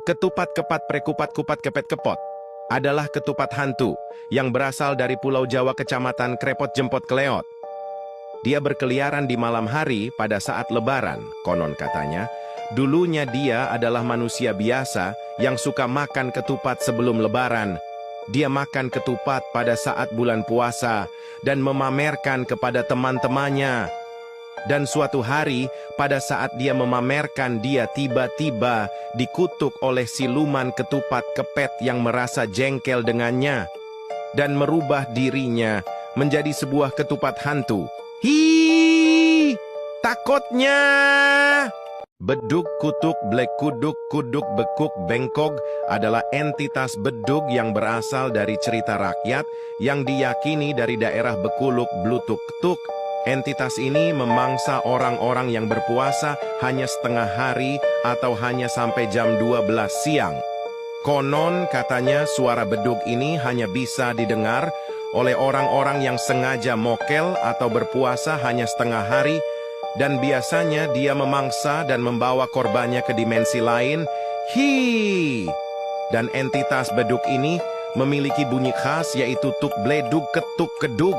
Ketupat kepat prekupat kupat kepet kepot adalah ketupat hantu yang berasal dari Pulau Jawa Kecamatan Krepot Jempot Kleot. Dia berkeliaran di malam hari pada saat lebaran, konon katanya. Dulunya dia adalah manusia biasa yang suka makan ketupat sebelum lebaran. Dia makan ketupat pada saat bulan puasa dan memamerkan kepada teman-temannya. Dan suatu hari, pada saat dia memamerkan, dia tiba-tiba dikutuk oleh siluman ketupat kepet yang merasa jengkel dengannya dan merubah dirinya menjadi sebuah ketupat hantu. Hi, takutnya. Bedug kutuk blek kuduk kuduk bekuk bengkog adalah entitas bedug yang berasal dari cerita rakyat yang diyakini dari daerah Bekuluk Blutuk Tuk. Entitas ini memangsa orang-orang yang berpuasa hanya setengah hari atau hanya sampai jam 12 siang. Konon katanya suara bedug ini hanya bisa didengar oleh orang-orang yang sengaja mokel atau berpuasa hanya setengah hari, dan biasanya dia memangsa dan membawa korbannya ke dimensi lain. Hi! Dan entitas bedug ini memiliki bunyi khas yaitu tuk bledug ketuk kedug.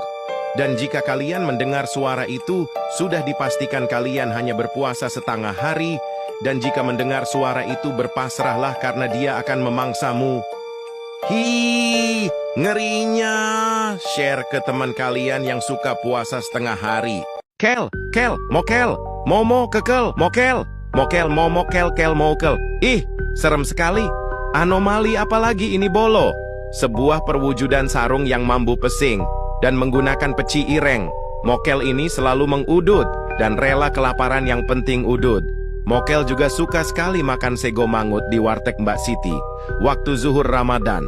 Dan jika kalian mendengar suara itu, sudah dipastikan kalian hanya berpuasa setengah hari. Dan jika mendengar suara itu, berpasrahlah karena dia akan memangsamu. Hi, ngerinya. Share ke teman kalian yang suka puasa setengah hari. Kel, mokel, momo, kekel, mokel, momo, kel, mokel. Ih, serem sekali. Anomali apalagi ini bolo? Sebuah perwujudan sarung yang mambu pesing dan menggunakan peci ireng. Mokel ini selalu mengudut dan rela kelaparan yang penting udut. Mokel juga suka sekali makan sego mangut di warteg Mbak Siti waktu zuhur Ramadan.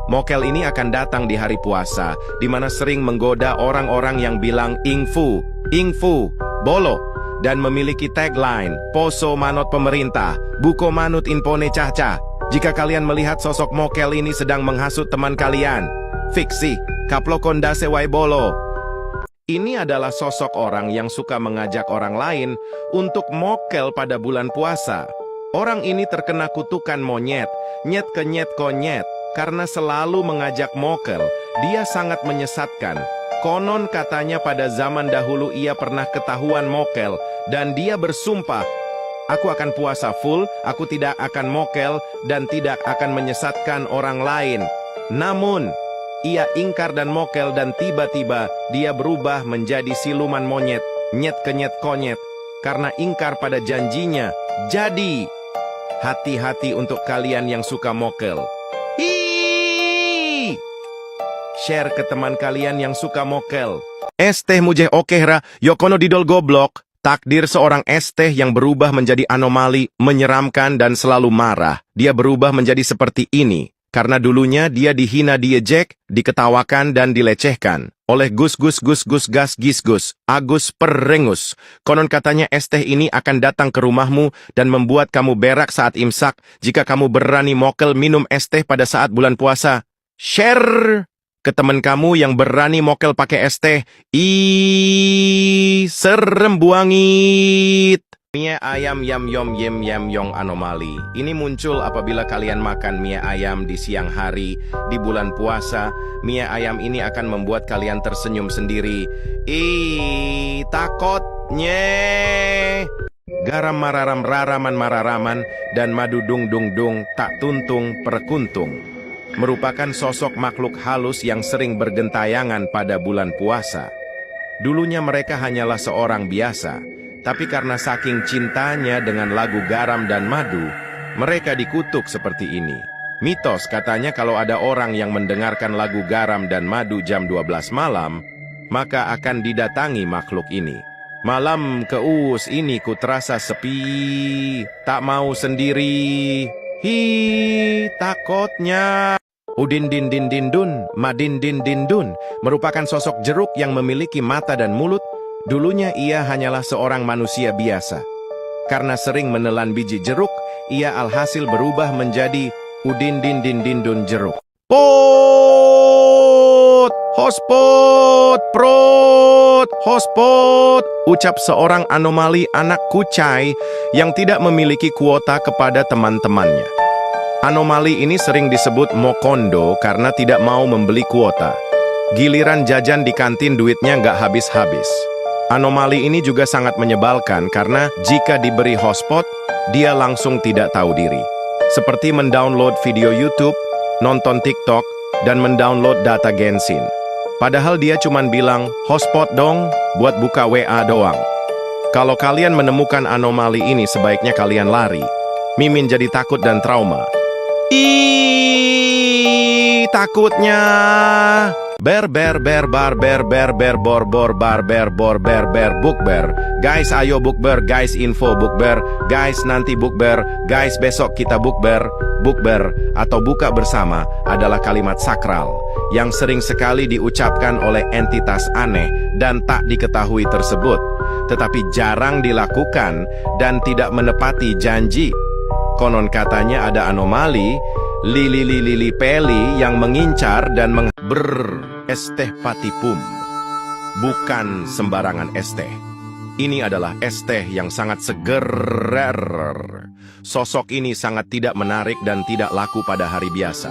Mokel ini akan datang di hari puasa, di mana sering menggoda orang-orang yang bilang ingfu, bolo, dan memiliki tagline, poso manot pemerintah, buko manut impone caca. Jika kalian melihat sosok mokel ini sedang menghasut teman kalian, fiksi, kaplokon dase wai bolo. Ini adalah sosok orang yang suka mengajak orang lain untuk mokel pada bulan puasa. Orang ini terkena kutukan monyet, nyet kenyet konyet, karena selalu mengajak mokel. Dia sangat menyesatkan. Konon katanya pada zaman dahulu ia pernah ketahuan mokel, dan dia bersumpah, aku akan puasa full, aku tidak akan mokel, dan tidak akan menyesatkan orang lain. Namun, ia ingkar dan mokel, dan tiba-tiba dia berubah menjadi siluman monyet, nyet kenyet konyet, karena ingkar pada janjinya. Jadi, hati-hati untuk kalian yang suka mokel. Hi! Share ke teman kalian yang suka mokel. Esteh mujeh okehra, yokono didol goblok. Takdir seorang esteh yang berubah menjadi anomali, menyeramkan dan selalu marah. Dia berubah menjadi seperti ini karena dulunya dia dihina, diejek, diketawakan dan dilecehkan oleh Gus Gas Gis Gus, Agus Perengus. Konon katanya esteh ini akan datang ke rumahmu dan membuat kamu berak saat imsak jika kamu berani mokel minum esteh pada saat bulan puasa. Share ke teman kamu yang berani mokel pakai esteh. Ih, serem buangit. Mie ayam yam yom yem yam yong anomali. Ini muncul apabila kalian makan mie ayam di siang hari di bulan puasa. Mie ayam ini akan membuat kalian tersenyum sendiri. Ih, takutnya. Garam mararam raraman mararaman dan madu dung dung dung tak tuntung perkuntung merupakan sosok makhluk halus yang sering bergentayangan pada bulan puasa. Dulunya mereka hanyalah seorang biasa, tapi karena saking cintanya dengan lagu garam dan madu, mereka dikutuk seperti ini. Mitos katanya kalau ada orang yang mendengarkan lagu garam dan madu jam 12 malam, maka akan didatangi makhluk ini. Malam keus ini ku terasa sepi, tak mau sendiri. Hi, takutnya. Udin din din din dun, madin din din dun merupakan sosok jeruk yang memiliki mata dan mulut. Dulunya ia hanyalah seorang manusia biasa. Karena sering menelan biji jeruk, ia alhasil berubah menjadi Udin din din din dun jeruk. Pot, hospot, prot, hospot, ucap seorang anomali anak kucai yang tidak memiliki kuota kepada teman-temannya. Anomali ini sering disebut mokondo karena tidak mau membeli kuota. Giliran jajan di kantin duitnya nggak habis-habis. Anomali ini juga sangat menyebalkan karena jika diberi hotspot, dia langsung tidak tahu diri. Seperti mendownload video YouTube, nonton TikTok, dan mendownload data Genshin. Padahal dia cuman bilang, hotspot dong, buat buka WA doang. Kalau kalian menemukan anomali ini, sebaiknya kalian lari. Mimin jadi takut dan trauma. Takutnya. Bukber. Guys, ayo bukber, guys, info bukber. Guys, nanti bukber. Guys, besok kita bukber. Bukber atau buka bersama adalah kalimat sakral yang sering sekali diucapkan oleh entitas aneh dan tak diketahui tersebut, tetapi jarang dilakukan dan tidak menepati janji. Konon katanya ada anomali, lili peli yang mengincar dan es teh patipum. Bukan sembarangan es teh. Ini adalah es teh yang sangat seger. Sosok ini sangat tidak menarik dan tidak laku pada hari biasa.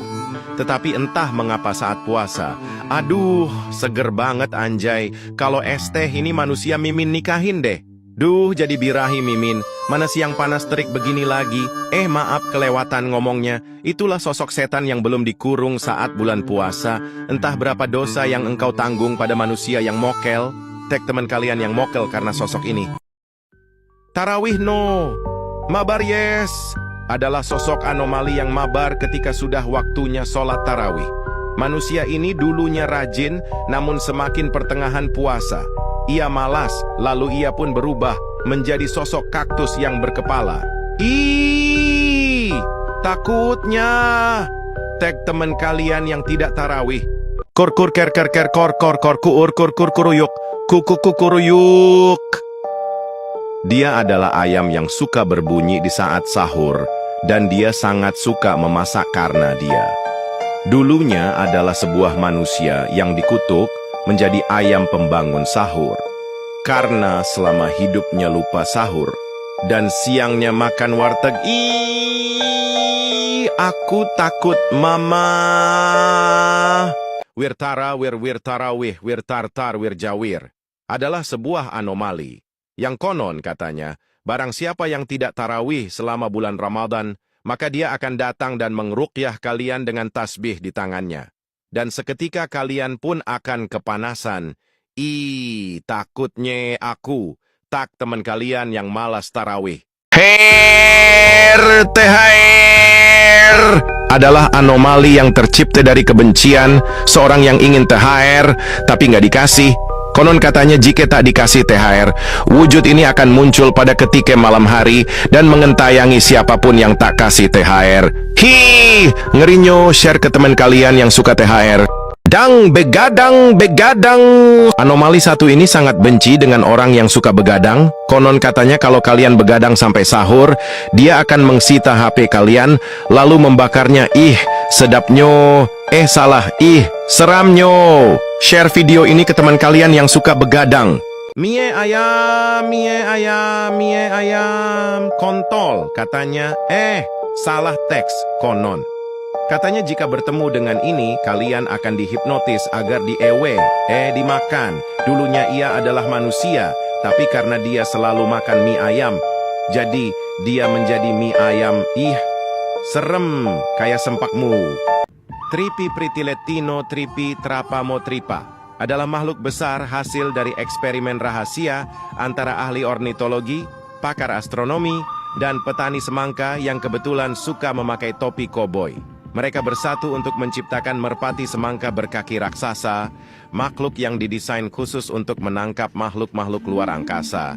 Tetapi entah mengapa saat puasa, aduh, seger banget anjay. Kalau es teh ini manusia Mimin nikahin deh. Duh, jadi birahi Mimin. Mana siang panas terik begini lagi? Maaf kelewatan ngomongnya. Itulah sosok setan yang belum dikurung saat bulan puasa. Entah berapa dosa yang engkau tanggung pada manusia yang mokel. Tag teman kalian yang mokel karena sosok ini. Tarawih no. Mabar yes. Adalah sosok anomali yang mabar ketika sudah waktunya sholat tarawih. Manusia ini dulunya rajin, namun semakin pertengahan puasa ia malas, lalu ia pun berubah menjadi sosok kaktus yang berkepala. Takutnya. Tag teman kalian yang tidak tarawih. Kuruyuk. Dia adalah ayam yang suka berbunyi di saat sahur, dan dia sangat suka memasak karena dia dulunya adalah sebuah manusia yang dikutuk menjadi ayam pembangun sahur. Karena selama hidupnya lupa sahur dan siangnya makan warteg. Aku takut mama. Wirjawir adalah sebuah anomali yang konon katanya barang siapa yang tidak tarawih selama bulan Ramadan, maka dia akan datang dan mengruqyah kalian dengan tasbih di tangannya. Dan seketika kalian pun akan kepanasan. Takutnya aku. Tak teman kalian yang malas tarawih. THR adalah anomali yang tercipta dari kebencian. Seorang yang ingin THR tapi nggak dikasih. Konon katanya jika tak dikasih THR, wujud ini akan muncul pada ketika malam hari dan mengentayangi siapapun yang tak kasih THR. Ngerinyo, share ke teman kalian yang suka THR. Begadang. Anomali satu ini sangat benci dengan orang yang suka begadang. Konon katanya kalau kalian begadang sampai sahur, dia akan mengsita HP kalian, lalu membakarnya. Sedapnyo. Salah. Seramnyo. Share video ini ke teman kalian yang suka begadang. Mie ayam. Kontol katanya. Salah teks, konon. Katanya jika bertemu dengan ini, kalian akan dihipnotis agar dimakan. Dulunya ia adalah manusia, tapi karena dia selalu makan mie ayam, jadi dia menjadi mie ayam. Serem, kayak sempakmu. Tripi pritiletino tripi trapamotripa adalah makhluk besar hasil dari eksperimen rahasia antara ahli ornitologi, pakar astronomi, dan petani semangka yang kebetulan suka memakai topi koboi. Mereka bersatu untuk menciptakan merpati semangka berkaki raksasa, makhluk yang didesain khusus untuk menangkap makhluk-makhluk luar angkasa.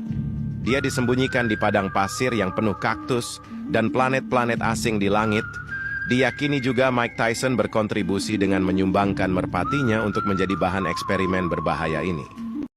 Dia disembunyikan di padang pasir yang penuh kaktus dan planet-planet asing di langit. Diyakini juga Mike Tyson berkontribusi dengan menyumbangkan merpatinya untuk menjadi bahan eksperimen berbahaya ini.